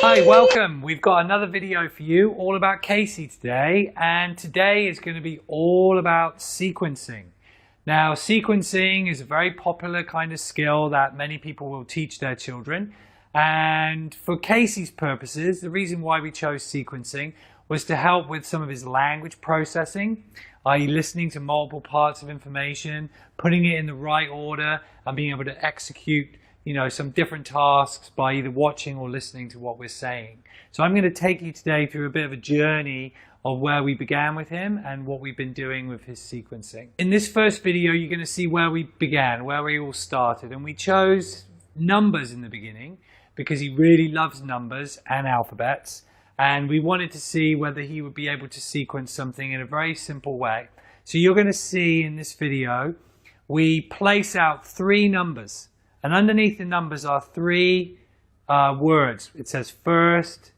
Hi, welcome. We've got another video for you all about Casey today, and today is going to be all about sequencing. Now, sequencing is a very popular kind of skill that many people will teach their children, and for Casey's purposes, the reason why we chose sequencing was to help with some of his language processing, i.e. listening to multiple parts of information, putting it in the right order, and being able to execute some different tasks by either watching or listening to what we're saying. So I'm going to take you today through a bit of a journey of where we began with him and what we've been doing with his sequencing. In this first video, you're going to see where we began, where we all started. And we chose numbers in the beginning because he really loves numbers and alphabets. And we wanted to see whether he would be able to sequence something in a very simple way. So you're going to see in this video, we place out 3 numbers. And underneath the numbers are 3 words. It says first,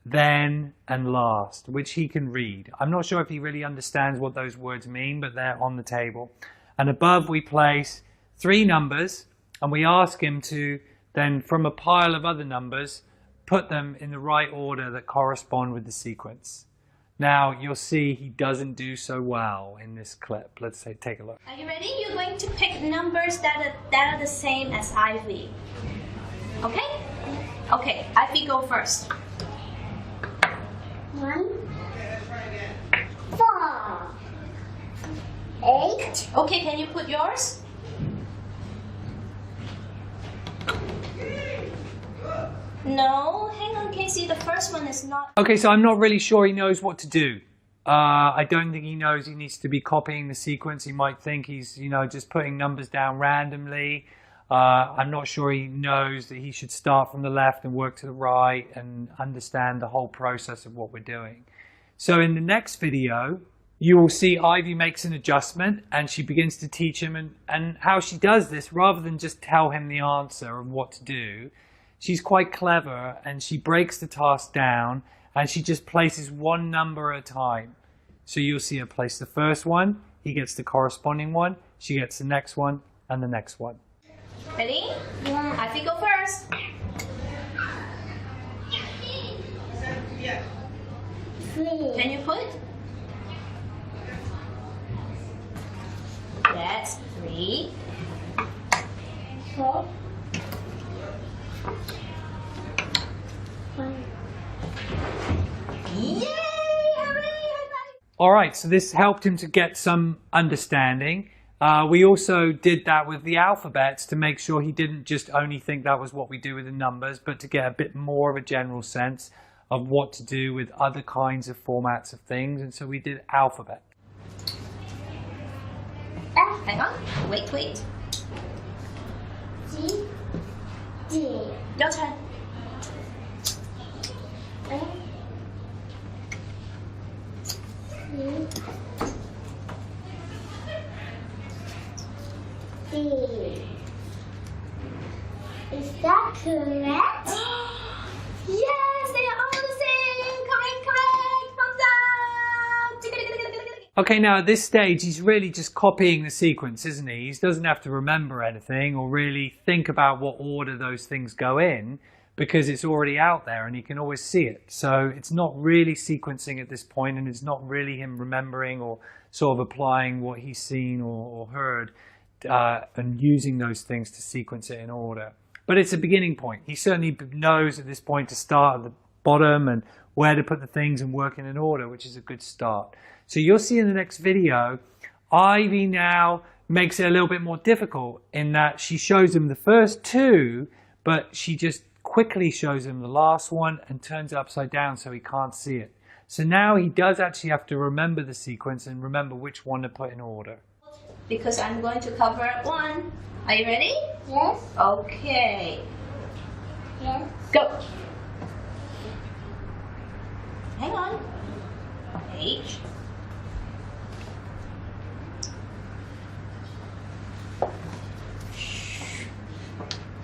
then, and last, which he can read. I'm not sure if he really understands what those words mean, but they're on the table. And above we place 3 numbers, and we ask him to then, from a pile of other numbers, put them in the right order that correspond with the sequence. Now, you'll see he doesn't do so well in this clip. Let's take a look. Are you ready? You're going to pick numbers that are the same as Ivy. Okay? Okay, Ivy, go first. 1, 4, 8. Okay, can you put yours? No, hang on, Casey. The first one is not. Okay, so I'm not really sure he knows what to do. I don't think he knows he needs to be copying the sequence. He might think he's, just putting numbers down randomly. I'm not sure he knows that he should start from the left and work to the right and understand the whole process of what we're doing. So in the next video, you will see Ivy makes an adjustment and she begins to teach him and how she does this rather than just tell him the answer of what to do. She's quite clever and she breaks the task down and she just places 1 number at a time. So you'll see her place the first one, he gets the corresponding one, she gets the next one and the next one. Ready? Ivy, go first. 3. Can you put? That's 3. 4. 1. Yay! Hooray! Alright, so this helped him to get some understanding. We also did that with the alphabets to make sure he didn't just only think that was what we do with the numbers, but to get a bit more of a general sense of what to do with other kinds of formats of things. And so we did alphabet. Hang on. Wait. G. D. Your turn. F. C. D. Is that correct? Yes, they are all the same. Correct. Thumbs up. Okay, now at this stage, he's really just copying the sequence, isn't he? He doesn't have to remember anything or really think about what order those things go in because it's already out there and he can always see it. So it's not really sequencing at this point and it's not really him remembering or sort of applying what he's seen or heard and using those things to sequence it in order. But it's a beginning point. He certainly knows at this point to start at the bottom and where to put the things and work in an order, which is a good start. So you'll see in the next video, Ivy now makes it a little bit more difficult in that she shows him the first 2, but she just quickly shows him the last one and turns it upside down so he can't see it. So now he does actually have to remember the sequence and remember which one to put in order. Because I'm going to cover 1. Are you ready? Yes. Okay. Yes. Go. Hang on. H.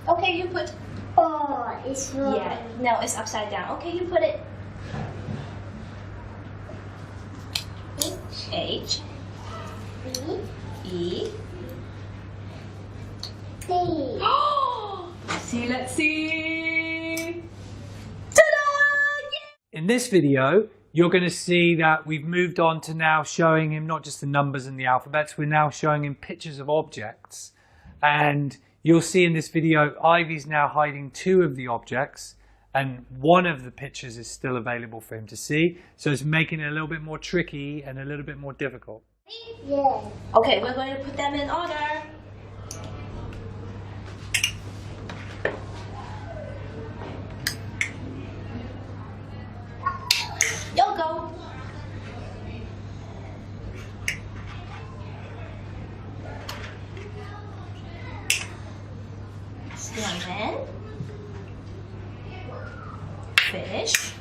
Okay, you put. Oh, it's wrong. Yeah, no, it's upside down. Okay, you put it. H. E. C. See, let's see. Ta-da! this video, you're going to see that we've moved on to now showing him not just the numbers and the alphabets, we're now showing him pictures of objects. And you'll see in this video, Ivy's now hiding 2 of the objects, and one of the pictures is still available for him to see. So it's making it a little bit more tricky and a little bit more difficult. Yeah. Okay, we're going to put them in order. You'll go. Snowman. Fish.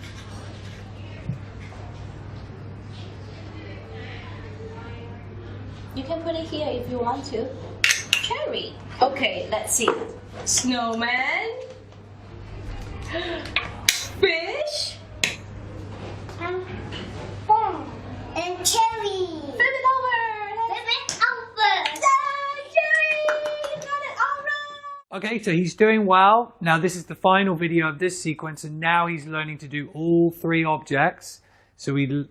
You can put it here if you want to. Cherry. Okay, let's see. Snowman. Fish. And cherry. Flip it over. Flip it over. Cherry. Got it all right. Okay, so he's doing well. Now this is the final video of this sequence, and now he's learning to do all 3 objects. So we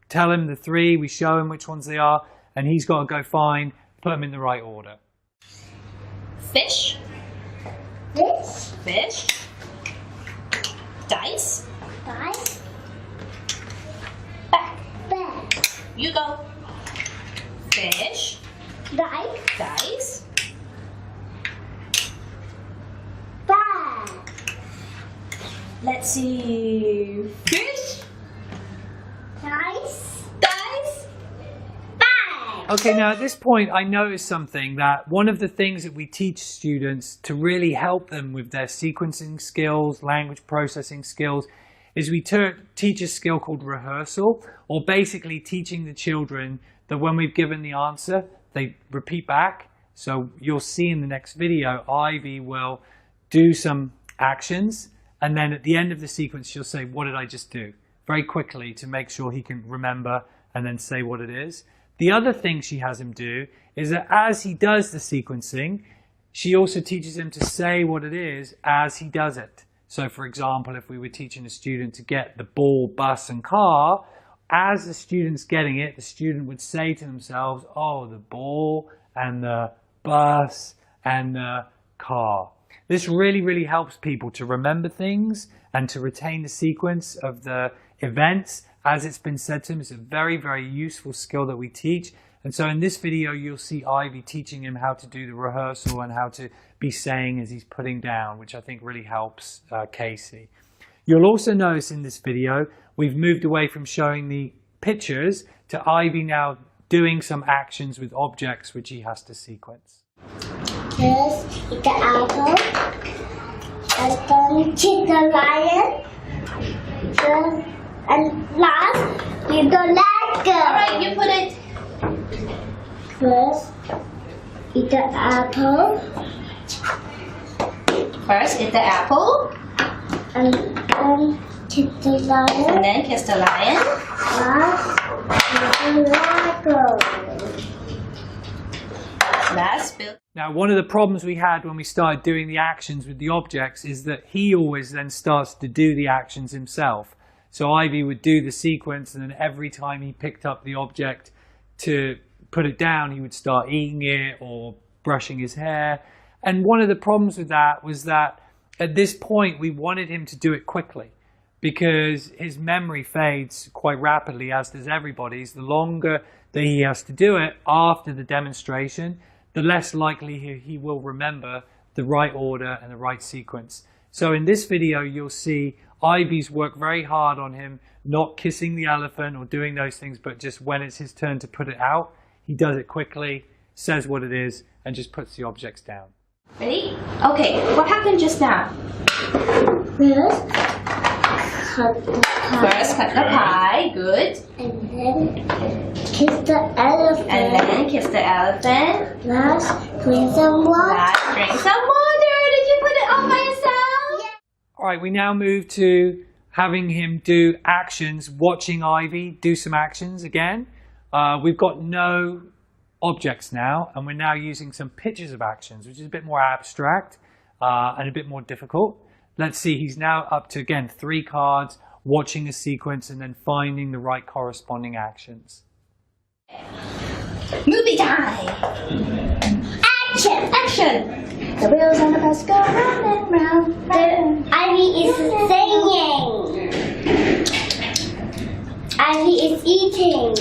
tell him the 3, we show him which ones they are, and he's got to go find, put them in the right order. Fish. Fish. Fish. Dice. Dice. Back. Bag. You go. Fish. Dice. Dice. Bag. Let's see. Fish. Dice. Dice. Bag. Okay, now at this point I noticed something, that one of the things that we teach students to really help them with their sequencing skills, language processing skills, is we teach a skill called rehearsal, or basically teaching the children that when we've given the answer, they repeat back. So you'll see in the next video, Ivy will do some actions, and then at the end of the sequence, she'll say, what did I just do? Very quickly to make sure he can remember and then say what it is. The other thing she has him do is that as he does the sequencing, she also teaches him to say what it is as he does it. So for example, if we were teaching a student to get the ball, bus and car, as the student's getting it, the student would say to themselves, oh, the ball and the bus and the car. This really, really helps people to remember things and to retain the sequence of the events as it's been said to him. It's a very, very useful skill that we teach. And so in this video, you'll see Ivy teaching him how to do the rehearsal and how to be saying as he's putting down, which I think really helps Casey. You'll also notice in this video, we've moved away from showing the pictures to Ivy now doing some actions with objects which he has to sequence. First, eat the apple. And then kick the lion. And last, eat the leg. Alright, you put it. First, eat the apple. First, eat the apple. And then kick the lion. And then kiss the lion. Last, eat the Lego. Last, build. Now, one of the problems we had when we started doing the actions with the objects is that he always then starts to do the actions himself. So Ivy would do the sequence, and then every time he picked up the object to put it down, he would start eating it or brushing his hair. And one of the problems with that was that at this point, we wanted him to do it quickly because his memory fades quite rapidly, as does everybody's. The longer that he has to do it after the demonstration, the less likely he will remember the right order and the right sequence. So in this video, you'll see Ivy's worked very hard on him not kissing the elephant or doing those things, but just when it's his turn to put it out, he does it quickly, says what it is, and just puts the objects down. Ready? Okay, what happened just now? First, cut the pie. First, cut the pie. Good. And then kiss the elephant. And then kiss the elephant. Last, drink some water. Last, drink some water. Did you put it all by yourself? Yeah. All right, we now move to having him do actions, watching Ivy do some actions again. We've got no objects now, and we're now using some pictures of actions, which is a bit more abstract and a bit more difficult. Let's see, he's now up to, again, 3 cards, watching a sequence and then finding the right corresponding actions. Movie time! Action! Action! The wheels on the bus go round and round. Ivy is singing. Ivy is eating.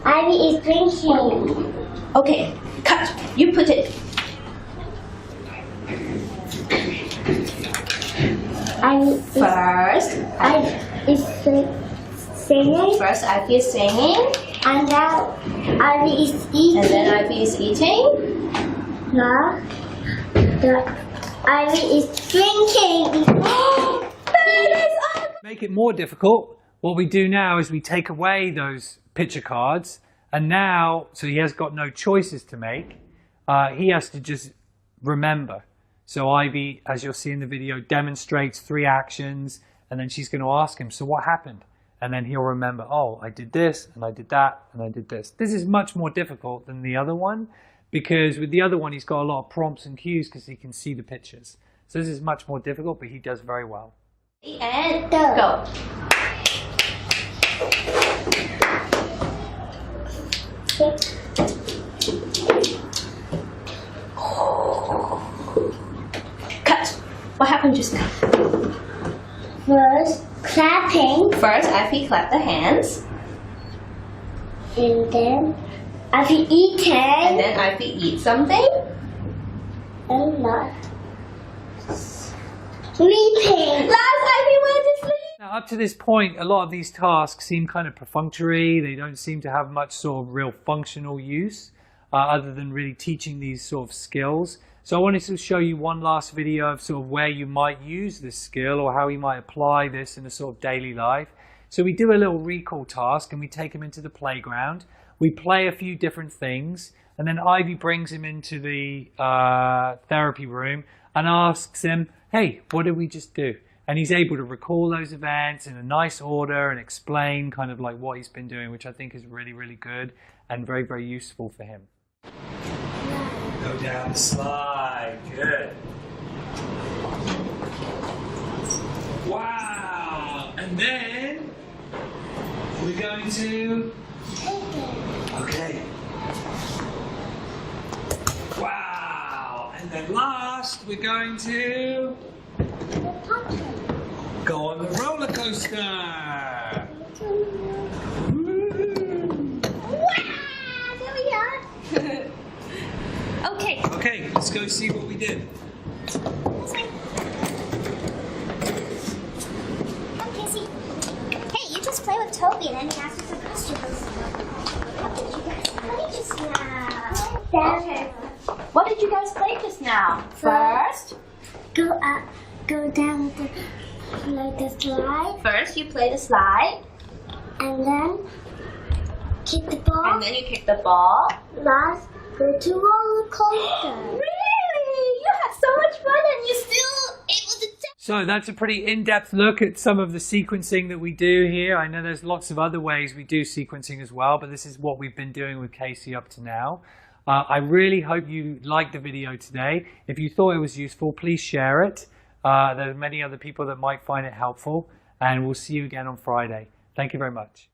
Ivy is drinking. Okay, cut. You put it. Ivy is singing. First, Ivy is singing. And now Ivy is eating. And then Ivy is eating. Now the Ivy is drinking. Make it more difficult, what we do now is we take away those picture cards, and now, so he has got no choices to make, he has to just remember. So Ivy, as you'll see in the video, demonstrates 3 actions, and then she's going to ask him, so what happened? And then he'll remember, oh, I did this, and I did that, and I did this. This is much more difficult than the other one, because with the other one, he's got a lot of prompts and cues because he can see the pictures. So this is much more difficult, but he does very well. And go. Cut. What happened just now? First, clapping. First, Ivy clap the hands. And then Ivy eating. And then Ivy eat something. And not sleeping. Last Ivy went to sleep. Now, up to this point, a lot of these tasks seem kind of perfunctory. They don't seem to have much sort of real functional use other than really teaching these sort of skills. So I wanted to show you one last video of sort of where you might use this skill or how you might apply this in a sort of daily life. So we do a little recall task and we take him into the playground. We play a few different things and then Ivy brings him into the therapy room and asks him, hey, what did we just do? And he's able to recall those events in a nice order and explain kind of like what he's been doing, which I think is really, really good and very, very useful for him. Go down the slide. Good. Wow. And then we're going to... Okay. Wow. And then last, we're going to... go on the roller coaster. Wow, there we are. Okay. Okay, let's go see what we did. Okay, see. Hey, you just play with Toby and then he asks you some questions. What did you guys play just now? Okay. What did you guys play just now? First, Go up, go down like the slide, first you play the slide, and then kick the ball. and then you kick the ball. Last, go to roller coaster. Really? You had so much fun and you're still able to tell. So that's a pretty in-depth look at some of the sequencing that we do here. I know there's lots of other ways we do sequencing as well, but this is what we've been doing with Casey up to now. I really hope you liked the video today. If you thought it was useful, please share it. There are many other people that might find it helpful, and we'll see you again on Friday. Thank you very much.